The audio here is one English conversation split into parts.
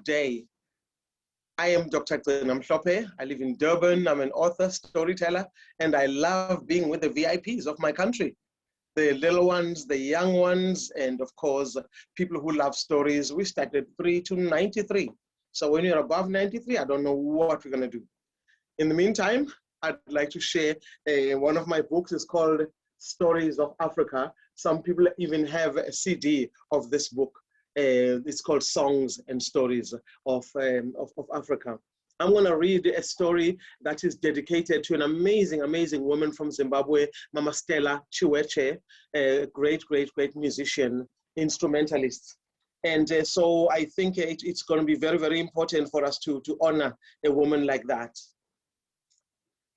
good day. I am Dr. Gcina Mhlophe. I live in Durban. I'm an author, storyteller, and I love being with the VIPs of my country. The little ones, the young ones, and of course, people who love stories. We started 3 to 93. So when you're above 93, I don't know what we're gonna do. In the meantime, I'd like to share one of my books. Is called Stories of Africa. Some people even have a CD of this book. It's called Songs and Stories of Africa. I'm going to read a story that is dedicated to an amazing, amazing woman from Zimbabwe, Mama Stella Chiweche, a great, great, great musician, instrumentalist. And so I think it's going to be very, very important for us to honor a woman like that.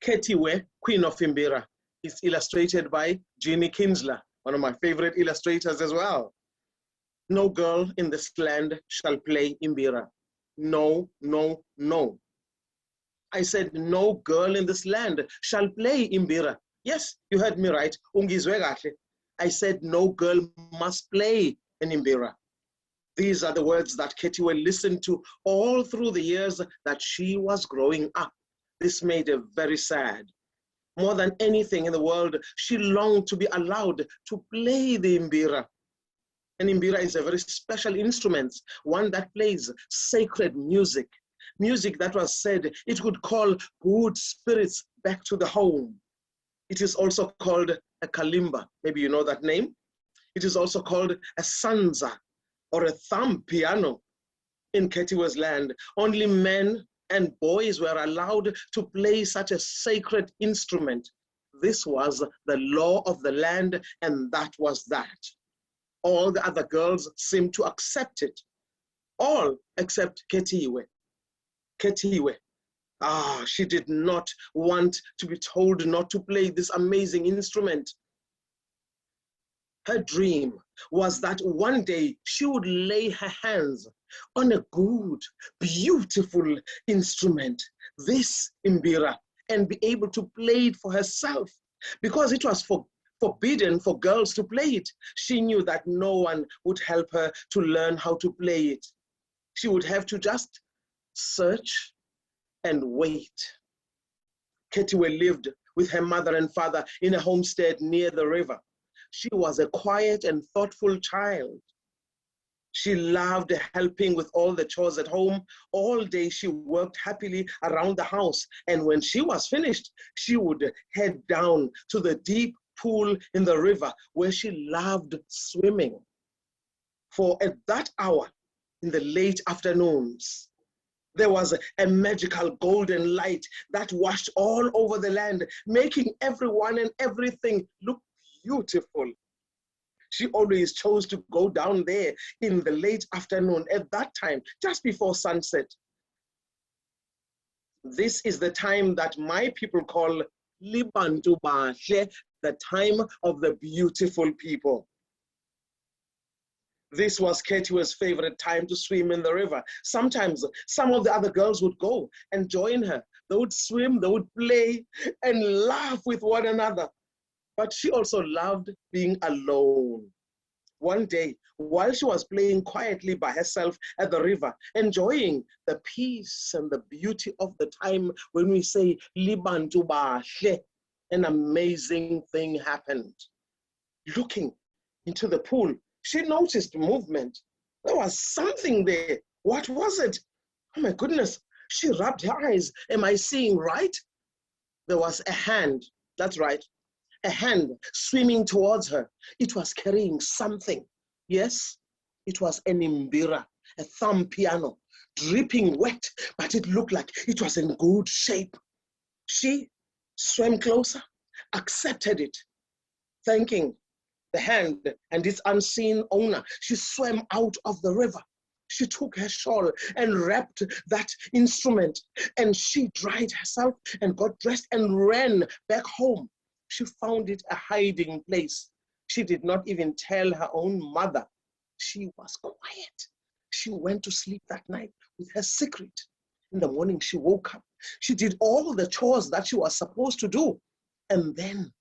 Ketiwe, Queen of Mbira, is illustrated by Jeannie Kinsler, one of my favorite illustrators as well. No girl in this land shall play mbira. No, no, no. I said no girl in this land shall play mbira. Yes, you heard me right. I said no girl must play an mbira. These are the words that Ketiwe listened to all through the years that she was growing up. This made her very sad. More than anything in the world, she longed to be allowed to play the mbira. And mbira is a very special instrument, one that plays sacred music, music that was said it would call good spirits back to the home. It is also called a kalimba. Maybe you know that name. It is also called a sanza or a thumb piano. In Ketiwe's land, only men and boys were allowed to play such a sacred instrument. This was the law of the land, and that was that. All the other girls seemed to accept it. All except Ketiwe. Ketiwe. She did not want to be told not to play this amazing instrument. Her dream was that one day she would lay her hands on a good, beautiful instrument, this mbira, and be able to play it for herself, because it was forbidden for girls to play it. She knew that no one would help her to learn how to play it. She would have to just search and wait. Ketiwe lived with her mother and father in a homestead near the river. She was a quiet and thoughtful child. She loved helping with all the chores at home. All day she worked happily around the house, and when she was finished, she would head down to the deep pool in the river where she loved swimming. For at that hour, in the late afternoons, there was a magical golden light that washed all over the land, making everyone and everything look beautiful. She always chose to go down there in the late afternoon at that time, just before sunset. This is the time that my people call Libantu Bahle, the time of the beautiful people. This was Ketiwe's favorite time to swim in the river. Sometimes some of the other girls would go and join her. They would swim, they would play and laugh with one another. But she also loved being alone. One day, while she was playing quietly by herself at the river, enjoying the peace and the beauty of the time when we say Libantu Bahle, an amazing thing happened. Looking into the pool, she noticed movement. There was something there. What was it? Oh my goodness. She rubbed her eyes. Am I seeing right? There was a hand. That's right. A hand swimming towards her. It was carrying something. Yes, it was an mbira, a thumb piano, dripping wet, but it looked like it was in good shape. She swam closer, accepted it, thanking the hand and its unseen owner. She swam out of the river. She took her shawl and wrapped that instrument, and she dried herself and got dressed and ran back home. She found it a hiding place. She did not even tell her own mother. She was quiet. She went to sleep that night with her secret. In the morning, she woke up. She did all the chores that she was supposed to do. And then,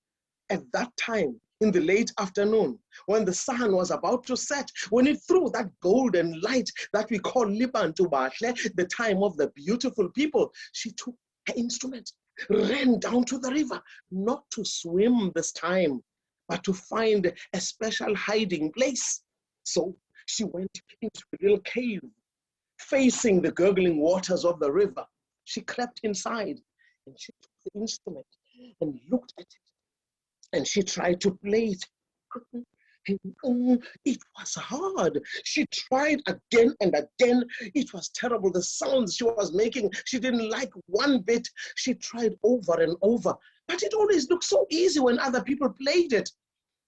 at that time, in the late afternoon, when the sun was about to set, when it threw that golden light that we call Libantu Bahle, the time of the beautiful people, she took her instrument, ran down to the river, not to swim this time, but to find a special hiding place. So she went into a little cave, facing the gurgling waters of the river. She crept inside and she took the instrument and looked at it, and she tried to play it. It was hard. She tried again and again. It was terrible. The sounds she was making, she didn't like one bit. She tried over and over, but it always looked so easy when other people played it.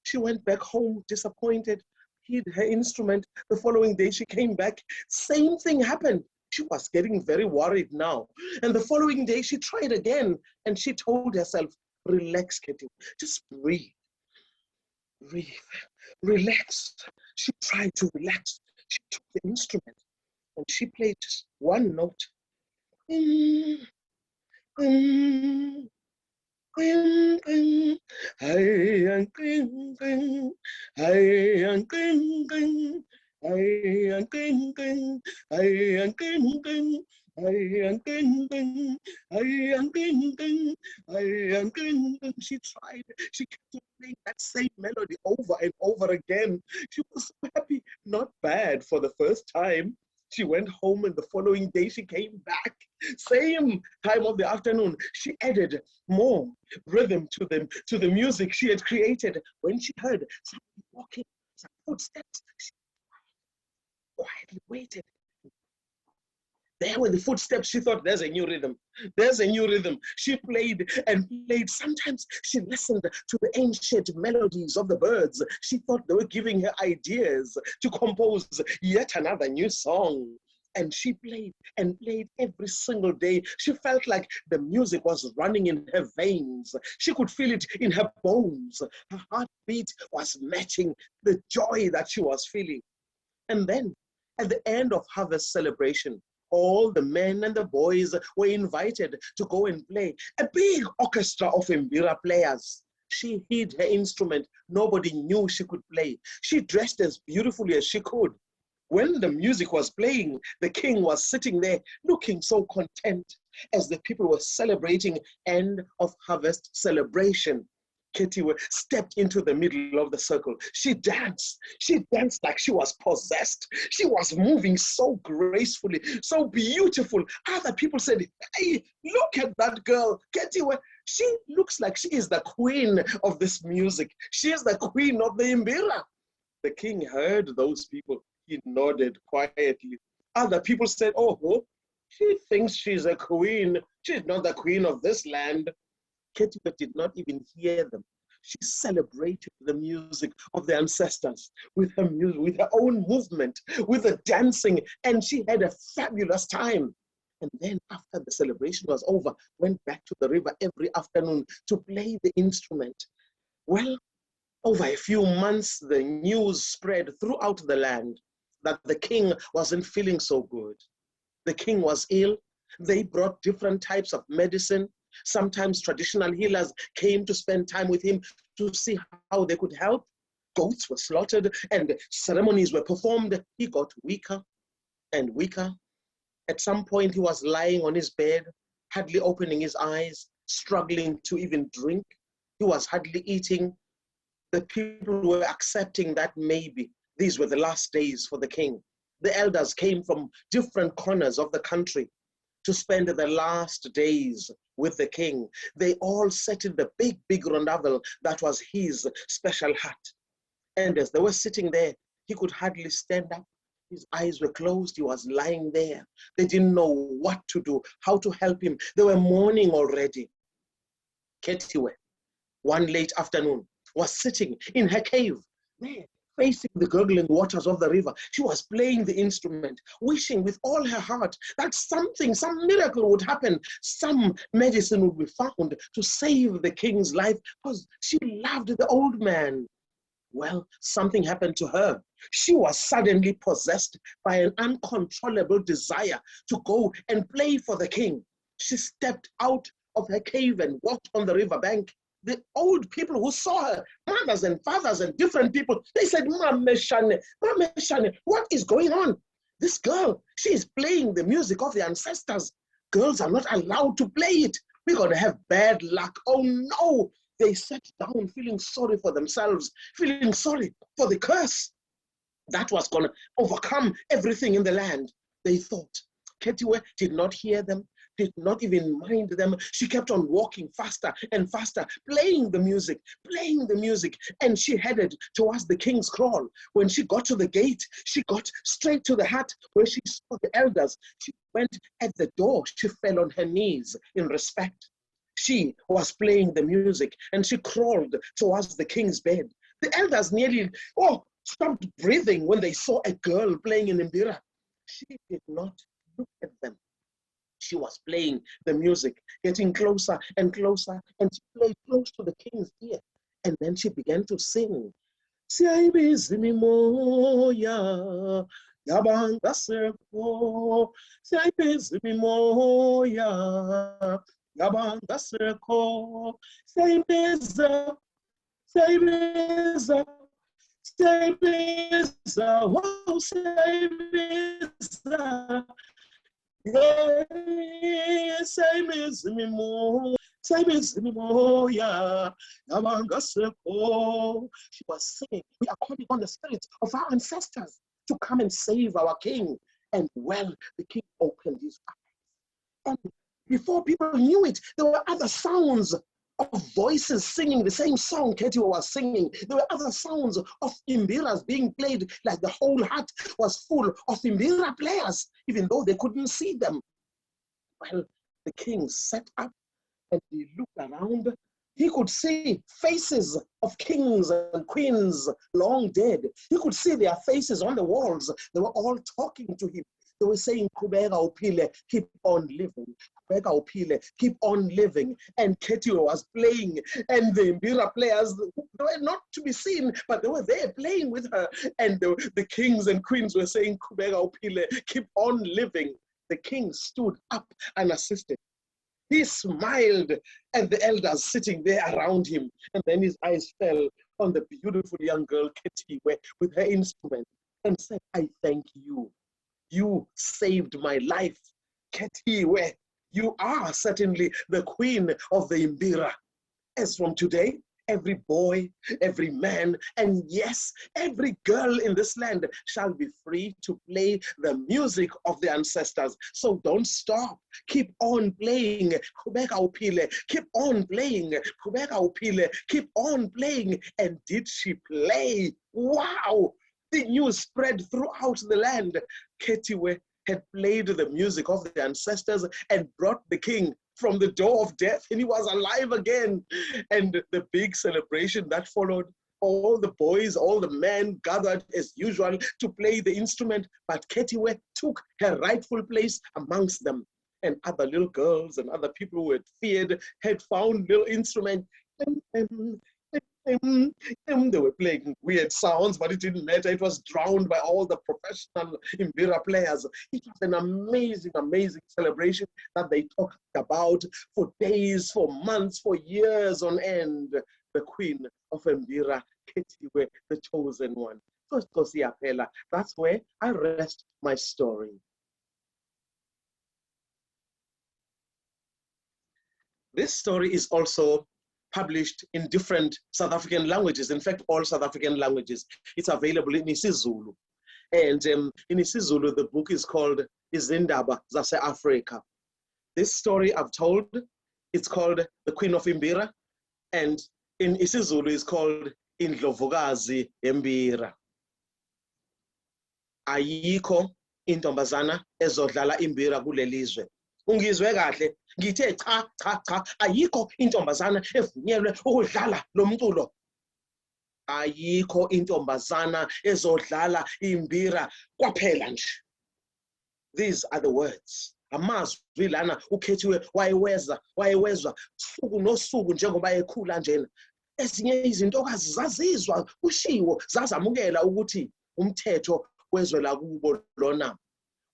She went back home disappointed, hid her instrument. The following day she came back. Same thing happened. She was getting very worried now. And the following day she tried again, and she told herself, relax, Kitty, just breathe. Breathe, relax. She tried to relax. She took the instrument and she played just one note. Mm, mm, mm, mm. Hey, and ding, ding. Hey, and ding, ding. Hey, and ding, ding. Hey, and ding, ding. Hey, and ding, ding. Hey, and ding, ding. Hey, and ding, ding. She tried. She kept playing that same melody over and over again. She was so happy. Not bad for the first time. She went home, and the following day she came back. Same time of the afternoon. She added more rhythm to the music she had created. When she heard somebody walking, some footsteps, she quietly waited. There were the footsteps. She thought, there's a new rhythm. There's a new rhythm. She played and played. Sometimes she listened to the ancient melodies of the birds. She thought they were giving her ideas to compose yet another new song. And she played and played every single day. She felt like the music was running in her veins. She could feel it in her bones. Her heartbeat was matching the joy that she was feeling. And then at the end of harvest celebration, all the men and the boys were invited to go and play. A big orchestra of mbira players. She hid her instrument. Nobody knew she could play. She dressed as beautifully as she could. When the music was playing, the king was sitting there looking so content as the people were celebrating end of harvest celebration. Kitty stepped into the middle of the circle. She danced. She danced like she was possessed. She was moving so gracefully, so beautiful. Other people said, hey, look at that girl. Kitty, she looks like she is the queen of this music. She is the queen of the mbira. The king heard those people. He nodded quietly. Other people said, oh, she thinks she's a queen. She's not the queen of this land. Kitty did not even hear them. She celebrated the music of the ancestors with her music, with her own movement, with the dancing, and she had a fabulous time. And then after the celebration was over, went back to the river every afternoon to play the instrument. Well, over a few months, the news spread throughout the land that the king wasn't feeling so good. The king was ill. They brought different types of medicine. Sometimes traditional healers came to spend time with him to see how they could help. Goats were slaughtered and ceremonies were performed. He got weaker and weaker. At some point, he was lying on his bed, hardly opening his eyes, struggling to even drink. He was hardly eating. The people were accepting that maybe these were the last days for the king. The elders came from different corners of the country to spend the last days with the king. They all sat in the big, big rondavel that was his special hut. And as they were sitting there, he could hardly stand up. His eyes were closed. He was lying there. They didn't know what to do, how to help him. They were mourning already. Ketiwe, one late afternoon, was sitting in her cave, there, facing the gurgling waters of the river. She was playing the instrument, wishing with all her heart that something, some miracle would happen. Some medicine would be found to save the king's life because she loved the old man. Well, something happened to her. She was suddenly possessed by an uncontrollable desire to go and play for the king. She stepped out of her cave and walked on the riverbank. The old people who saw her, mothers and fathers and different people. They said, Mama Shane, what is going on? This girl, she is playing the music of the ancestors. Girls are not allowed to play it. We're going to have bad luck. Oh no. They sat down feeling sorry for themselves, feeling sorry for the curse that was going to overcome everything in the land. They thought. Ketiwe did not hear them, did not even mind them. She kept on walking faster and faster, playing the music, and she headed towards the king's kraal. When she got to the gate, she got straight to the hut where she saw the elders. She went at the door. She fell on her knees in respect. She was playing the music, and she crawled towards the king's bed. The elders nearly stopped breathing when they saw a girl playing in mbira. She did not look at them. She was playing the music, getting closer and closer, and she played close to the king's ear. And then she began to sing. Siyayibiza moya, yabanga seko. Siyayibiza moya, yabanga seko. Siyayibiza, siyayibiza, siyayibiza, oh siyayibiza. Yes, same as me more. She was saying, we are calling on the spirits of our ancestors to come and save our king. And well, the king opened his eyes. And before people knew it, there were other sounds of voices singing the same song Ketiwe was singing. There were other sounds of mbiras being played, like the whole hut was full of mbira players, even though they couldn't see them. Well, the king sat up and he looked around. He could see faces of kings and queens long dead. He could see their faces on the walls. They were all talking to him. They were saying, Kubeka upile, keep on living. Kubeka upile, keep on living. And Ketiwe was playing, and the mbira players, they were not to be seen, but they were there playing with her. And the kings and queens were saying, Kubeka upile, keep on living. The king stood up and assisted. He smiled at the elders sitting there around him. And then his eyes fell on the beautiful young girl, Ketiwe, with her instrument, and said, I thank you. You saved my life, Ketiwe. You are certainly the queen of the mbira. As from today, every boy, every man, and yes, every girl in this land shall be free to play the music of the ancestors. So don't stop. Keep on playing. Keep on playing. Keep on playing. And did she play? Wow! The news spread throughout the land. Ketiwe had played the music of the ancestors and brought the king from the door of death, and he was alive again. And the big celebration that followed, all the boys, all the men gathered as usual to play the instrument, but Ketiwe took her rightful place amongst them. And other little girls and other people who had feared had found little instrument. They were playing weird sounds, but it didn't matter. It was drowned by all the professional mbira players. It was an amazing, amazing celebration that they talked about for days, for months, for years on end. The queen of mbira, Ketiwe, the chosen one. That's where I rest my story. This story is also published in different South African languages. In fact, all South African languages. It's available in isiZulu. And in isiZulu, the book is called Izindaba Zase Africa. This story I've told, it's called The Queen of Mbira. And in isiZulu, it's called Indlovukazi Mbira. Ayikho intombazana ezodlala imbira kulelizwe. Ungizwe kahle, ngithe cha, ayikho intombazana evunyelwe ukudlala lo mculo. Ayikho intombazana ezodlala imbira kwaphela nje. These are the words. Amazwi lana uKhetiwe wayewezwa suku nosuku njengoba ekhula njena. Ezinye izintokazi zazizwa ushiwo, zazamukela ukuthi umthetho wezwe lakubo lona.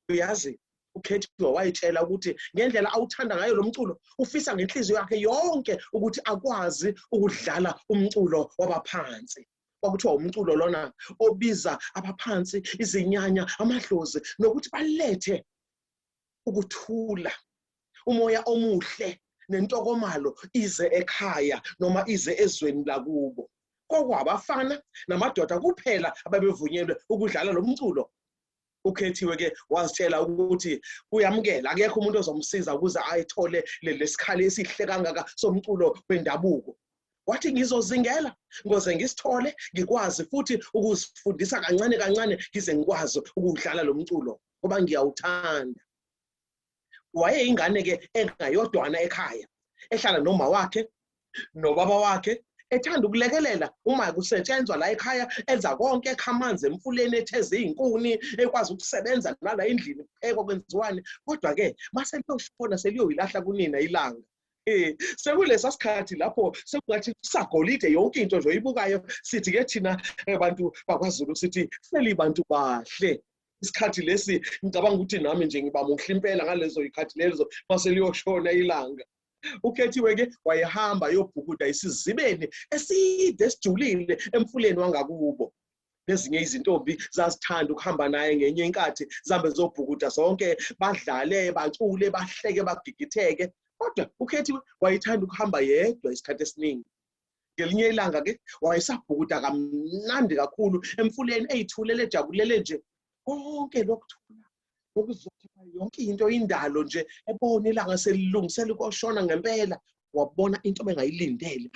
Uyazi, uKhethiwe wayitshela ukuthi ngendlela awuthanda ngayo lo mculo ufisa ngenhliziyo yakhe yonke ukuthi akwazi ukudlala umculo wabaphansi. Kwakuthiwa umculo lona obiza abaphansi, izinyanya, amadlozi, nokuthi balethe ukuthula, umoya omuhle nentokomalo ize ekhaya noma ize ezweni lakubo. Kwakwabafana namadoda kuphela ababevunyelwe ukudlala lo mculo. uKhethiwe ke wazitshela ukuthi uyamukela, akekho umuntu ozomsiza ukuze ayithole lesikhali esihle kangaka somculo wendabuko. Wathi ngizozingela ngoze ngisithole, ngikwazi futhi ukuzifundisa kancane kancane ngize ngikwazi ukudlala lo mculo ngoba ngiyawuthanda. Wayeyingane ke engayodwana ekhaya, ehlala noma wakhe nobaba wakhe, ethanda ukulekelela uma kusetshenzwa la ekhaya, enza konke, ekha amanzi emfuleni, etheze izinkuni, ekwazi ukusebenza nala endlini kuphekwa kwenziwani. Kodwa ke mase liyoshona seliyoyilahla kunina ilanga. Sekulesa sikhathi lapho sekungathi sagolide yonke into nje oyibukayo, sithi ke thina abantu bakwaZulu sithi selibantu bahle. Isikhathi lesi ngicabanga ukuthi nami nje ngiba muhle impela ngalezo ikhathi lezo mase liyoshona ilanga. uKhethiwe ke wayehamba yobhukuda isizibeni eside esijulile emfuleni wangakubo. Nezinye izintombi zazithanda ukuhamba naye ngenye inkathi, zihambe zobhukuda zonke, badlale, bacule, bahleke, bagigitheke. Kodwa uKhethiwe wayethanda ukuhamba yedwa isikhathi esiningi. Ngelinye ilanga ke wayesabhukuda kamnandi kakhulu emfuleni, eyithulele, ejabulele nje konke lokuthula, ukuzothi yonke into indalo nje, ebona ilanga selilungisela ukoshona ngempela. Wabona into bengayilindele.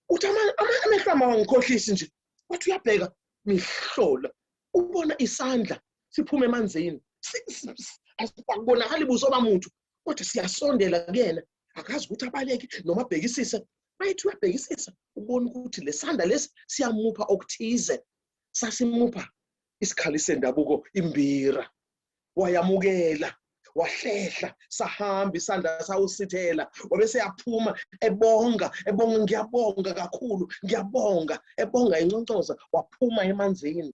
Uthi amehlo ami awangikhohlisi nje. Wathi uyabheka Mhlola, ubona isandla siphuma emanzini. Asibonakali buso bamuntu, kodwa siyasondela kuyena. Akazi ukuthi abaleke noma abhekisise. Mayithi uyabhekisisa, ubona ukuthi lesandla lesi siyamupha okuthize. Sasimupha isikhali sendabuko, imbira. Wayamukela, wahlehla, sahamba isandla sawusithela, wabese yaphuma ebonga, ngiyabonga kakhulu, ngiyabonga, ebonga inconcoza, waphuma emanzini.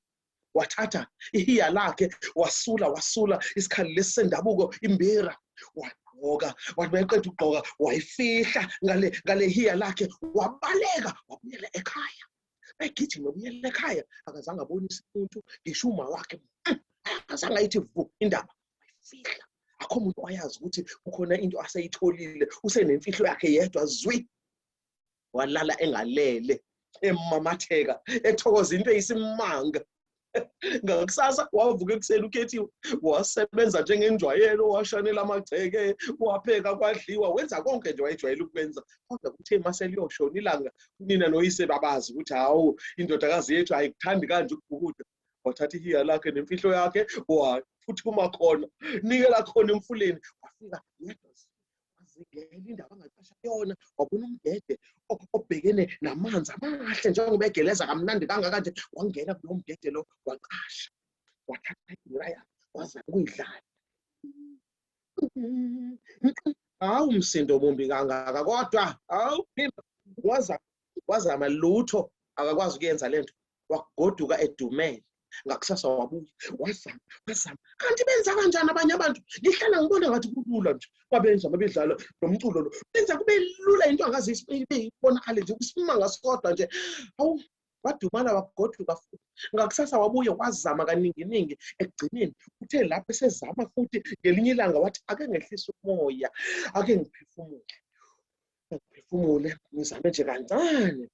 Wathatha ihiya lakhe, wasula isikhali lesi sendabuko, imbira. Wagqoka, wathi mayeqeda ukugqoka wayifihla ngale hiya lakhe, wabaleka, wabuyela ekhaya. Egijima ubuyela ekhaya, akazange abonise umuntu, ngisho uma wakhe akazange ayithi vu indaba, wayifihla. Akho umuntu oyazi ukuthi ukhona into aseyitholile, usenemfihlo yakhe yedwa zwi. Walala engalele, emamatheka, ethokoza into eyisimanga. Ngakusasa wavuka ekuseni uKhethiwe, wasebenza njengenjwayelo, washanela amagceke, wapheka, kwadliwa, wenza konke nje wayejwayele ukwenza. Kodwa kuthe mase liyoshona ilanga, unina noyise babazi ukuthi hawu, indodakazi yethu ayikuthandi kanje ukubhukuda. Wathatha ihiya lakhe nemfihlo yakhe, waphuthuma khona, nikela khona emfuleni, wafika yedwa. Wazingela indaba angaqasha yona, wabona umgede obhekene namanzi amahle njengoba egeleza kamnandi kangaka nje. Wangena kulo mgede lo, waqasha, wathatha imbira yakhe, wazama ukuyidlala. Hawu, umsindo omumbi kangaka, kodwa hawu, wazama lutho, akakwazi ukuyenza lento. Wagoduka edumele. Ngakusasa wabuya, wazama. Kanti benza kanjani abanye abantu? Ngihlala ngibona ngathi kulula nje. Babenza babedlala nomculo lo. Benza kube lula into angazi ibonakale nje kusimanga sodwa nje. Hawu, wadumala wagoduka futhi. Ngakusasa wabuya wazama kaningi ekugcineni. Uthe lapho esezama futhi ngelinye ilanga wathi ake ngehlisa umoya, ake ngiphefumule. Ngiphefumule, ngizame nje kancane.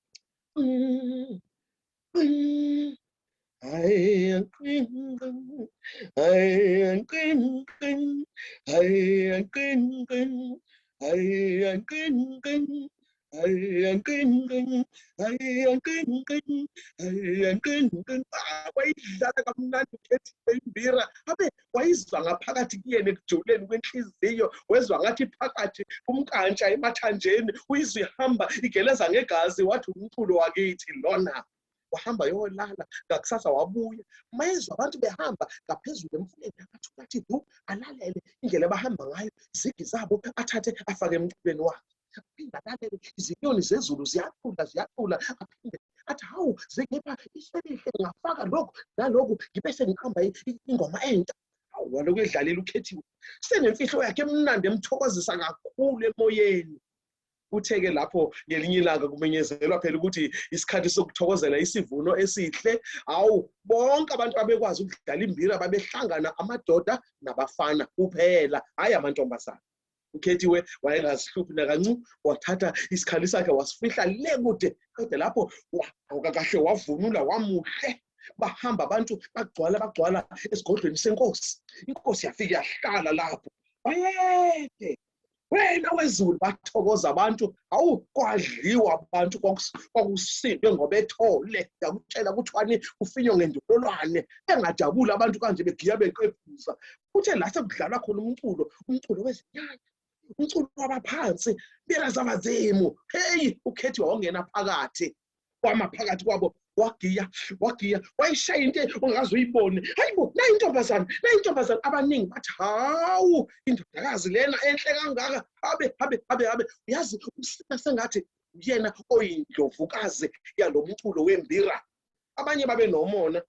Wayidlala kamnandi uKhethiwe imbira, abe wayizwa ngaphakathi kuyena ekujuleni kwenhliziyo, wezwa ngathi phakathi kumkantsha emathanjeni, uyizwa ihamba igeleza ngegazi. Wathi umculo wakithi lona. Wahamba yolala, ngakusasa wabuya. Mayezwa abantu behamba ngaphezulu emfuleni, athi du alalele indlela abahamba ngayo, izigi zabo athathe afake emculweni wakhe. Aphinda alalele izinyoni zezulu ziyacula, aphinde athi hawu, zengipha iselihle, ngafaka lokhu nalokhu, ngibe sengihamba ingoma entsha. Walokhu edlalela ukhethiwe senemfihlo yakhe emnandi emthokozisa kakhulu emoyeni. Utheke lapho ngelinye ilanga kumenyezelwa phela ukuthi isikhathi sokuthokozela isivuno esihle. Bonke abantu abekwazi ukudlala imbira babehlangana amadoda nabafana kuphela, hayi amantombazana. Ukhethiwe wayengazihluphi nakancu, wathatha isikhali sakhe wasifihla le kude. Kodwa lapho kahle wavunula wamuhle. Bahamba abantu bagcwala esigodlweni senkosi. Inkosi yafika yahlala lapho. Bayede wena wezulu bathokoza abantu. Kwadliwa abantu kwakusindwe ngoba ethole. Yakutshela kuthiwani kufinywa ngendololwane. Engajabula abantu kanje begiya beqephuza. Kuthe la sekudlalwa khona umculo wezinyanya. Umculo wabaphansi, mbira zabazimu. Hey, ukhethiwe wangena phakathi. Kwama phakathi kwabo wagiya wayishaya into ongaze uyibone. Hayibo, nayi intombazana abaningi bathi hawu indodakazi lena enhle kangaka. Habe uyazi usika sengathi yena oyindlovukazi yalo mculo wembira. Abanye babe nomona.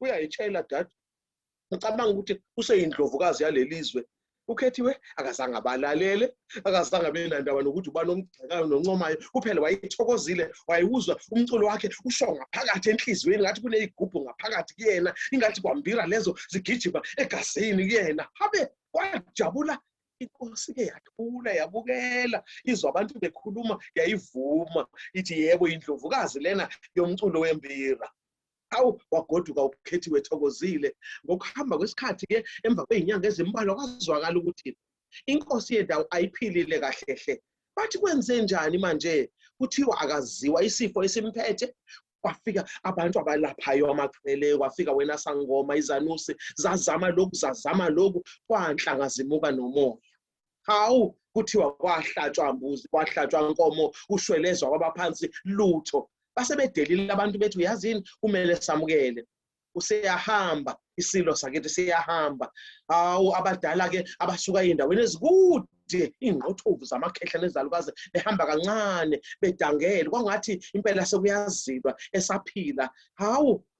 Uyayitshela dad. Ngicabanga ukuthi useyindlovukazi yalelizwe. Ukhethiwe akazange abalalele, akazange abe nandaba nokuthi uba nomgcekayo noncomayo. Kuphela wayithokozile, wayiwuzwa umculo wakhe usho ngaphakathi enhliziyweni ngathi kuneyigubhu ngaphakathi kuyena, ingathi kwambira lezo zigijima egazini kuyena. Habe wajabula. Inkosi ke yathula yabukela, izwa abantu bekhuluma yayivuma, ithi yebo indlovukazi lena yomculo wembira. Wagoduka ukhethiwe ethokozile. Ngokuhamba kwesikhathi ke emva kwezinyanga ezimbalwa kwazwakala ukuthi inkosi yendawo ayiphilile kahlehle. Bathi kwenze njani manje? Kuthiwa akaziwa isifo esimphethe. Kwafika abantu abalaphayo amaqhele, kwafika wena sangoma izanusi zazama lokhu kwanhlanga zimuka nomoya. Kuthiwa kwahlatshwa mbuzi, kwahlatshwa nkomo, ushwelezwa kwabaphansi lutho. Basebedelile abantu bethi uyazini kumele samukele. Useyahamba isilo sakithi siyahamba. Abadala ke abasuka endaweni ezikude, ingqothuvu zamakhehla nezalukazi behamba kancane bedangele kwangathi impela sekuyazidwa esaphila.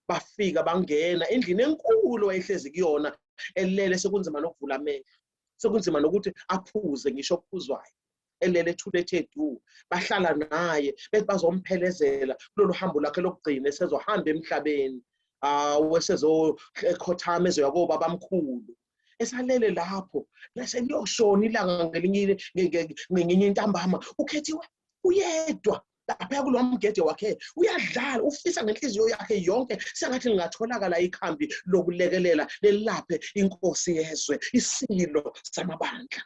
Bafika bangena endlini enkulu wayehlezi kuyona elele sekunzima nokuvula amehlo. Sekunzima nokuthi aphuze ngisho okuphuzwayo. Elele ethule ethe du. Bahlala naye bethi bazomphelezela kulolu hambo lakhe lokugcina esezohamba emhlabeni. Wesezokhothama ezoya koba bamkhulu. Esalele lapho bese liyoshona ilanga ngelinye intambama. Ukhethiwe uyedwa lapha kulo mgede wakhe uyadlala ufisa ngenhliziyo yakhe yonke sengathi lingatholakala ikhambi lokulekelela lelaphe inkosi yezwe isilo samabandla.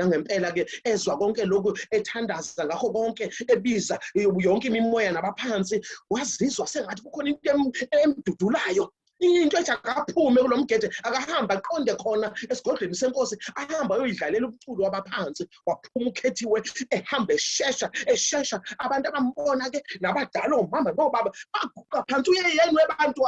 Ngempela ke ezwa konke lokhu ethandaza ngakho konke ebiza yonke imimoya nabaphansi wazizwa sengathi kukhona into emdudulayo. Into ethi akaphume kulo mgede akahamba aqonde khona esigodlweni senkosi ahamba yoyidlalela umculo wabaphansi. Waphuma ukhethiwe ehamba eshesha abantu abambona ke nabadala omama nobaba baguqa phansi. Uyeyeni webantu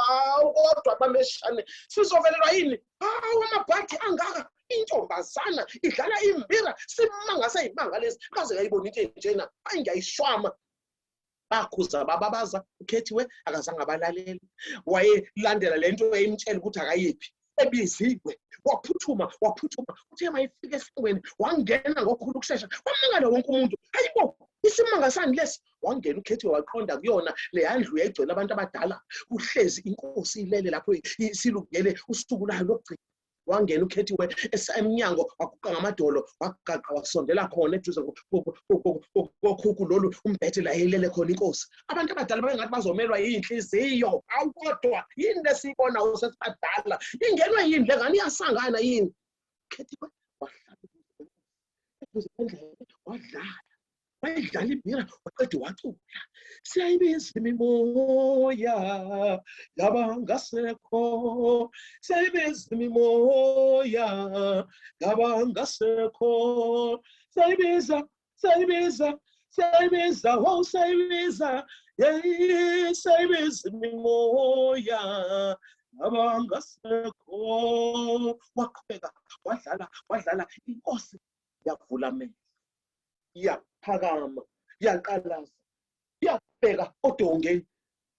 kodwa bameshane sizovelelwa yini? Amabhadi angaka intombazana idlala imbira simanga sayimanga lezi kaze ngayibona into enjena. Ngiyayishwama. Bakhuza bababaza ukhethiwe akazange abalalele. Wayelandela lento eyimtshela ukuthi akayiphi. Ebiziwe waphuthuma uthe mayifika esingweni wangena ngokukhulu ukushesha wamangala wonke umuntu. Hayibo, isimanga sani lesi? Wangena ukhethiwe waqonda kuyona leyandlu yayigcwele abantu abadala. Uhlezi inkosi ilele lapho isilungele usuku layo lokugcina. Wangena ukhethiwe emnyango waguqa ngamadolo wagaqa wasondela khona eduze kokhukhu lolu umbhethe la yelele khona inkosi. Abantu abadala babengathi bazomelwa yinhliziyo. Kodwa yini lesibona usesibadala ingenwe yini le ngane iyasangana yini? Ukhethiwe wadlala wayidlala imbira waqeda wacula. Siyayibiza imimoya yabangasekho, siyayibiza imimoya yabangasekho, siyayibiza siyayibiza siyayibiza imimoya yabangasekho. Waqhubeka wadlala inkosi yavula amehlo, yaphakama, yaqalaza, yabheka odongeni.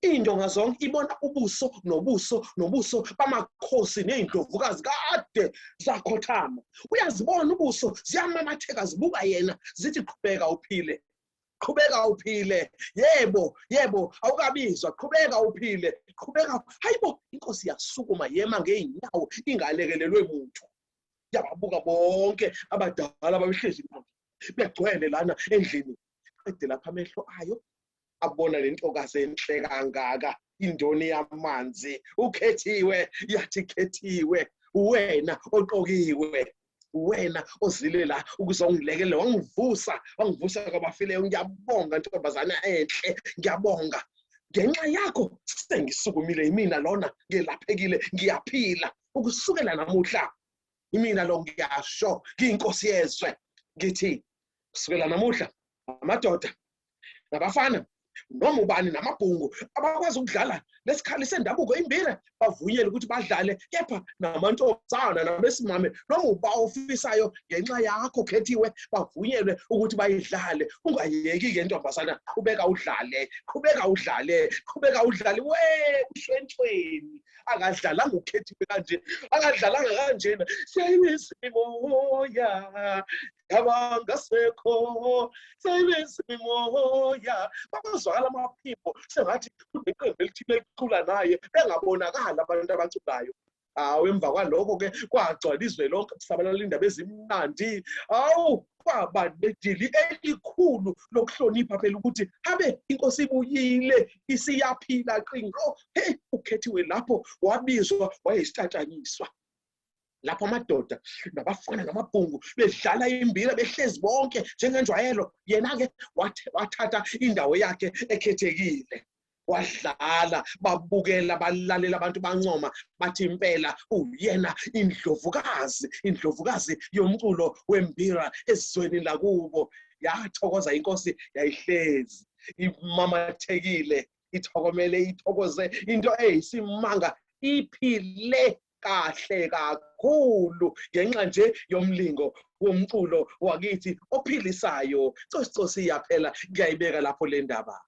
indonga zonke ibona ubuso nobuso bamakhosi neindlovukazi kade zakhothama. Uyazibona ubuso ziyamamatheka zibuka yena zithi qhubeka uphile. Qhubeka uphile. Yebo, awukabizwa. Qhubeka uphile. Qhubeka. Hayibo, inkosi yasukuma yema ngeenyawo ingalekelelwe muntu. Yababuka bonke abadala babehlezi begcwele lana endlini. Qede lapha amehlo ayo abona lentokazi enhle kangaka, indoni yamanzi. Ukhethiwe, yathi khethiwe. Wena oqokiwe. Wena ozile la ukuzongilekelela, wangivusa kwabafileyo. Ngiyabonga ntombazana enhle, ngiyabonga. Ngenxa yakho sengisukumile yimina lona, ngelaphekile, ngiyaphila. Ukusukela namuhla imina lo ngiyasho, ngiyinkosi yezwe. Ngithi kusukela namuhla amadoda nabafana noma ubani namabhungu abakwazi ukudlala lesikhali sendabuko imbira bavunyelwe ukuthi badlale, kepha namantombazana nabesimame noma uba ofisayo ngenxa yakho khethiwe bavunyelwe ukuthi bayidlale. Ungayeki-ke ntombazana, qhubeka udlale. We ushwentshweni akadlalanga ukhethiwe kanje, akadlalanga kanjena. Siyayibisa imimoya yabangasekho, siyayibisa imimoya. Bakwazwakala amaphimbo sengathi kuneqembu elithile eliqula naye, bengabonakala abantu abaculayo. Emva kwalokho-ke kwagcwala izwe lonke kusabalala indaba ezimnandi. Kwaba nedili elikhulu lokuhlonipha phela ukuthi habe inkosi ibuyile, isiyaphila qingo. Ukhethiwe lapho wabizwa wayesitatanyiswa. Lapho amadoda nabafana namabhungu bedlala imbira behlezi bonke njengenjwayelo, yena-ke wathatha indawo yakhe ekhethekile. Wadlala, babukela, balalela abantu bancoma, bathi impela uyena indlovukazi yomculo wembira ezweni lakubo. Yathokoza inkosi, yayihlezi imamathekile, ithokomele, ithokoze into eyisimanga, iphile kahle kakhulu ngenxa nje yomlingo womculo wakithi ophilisayo. Cosi yaphela, ngiyayibeka lapho le ndaba.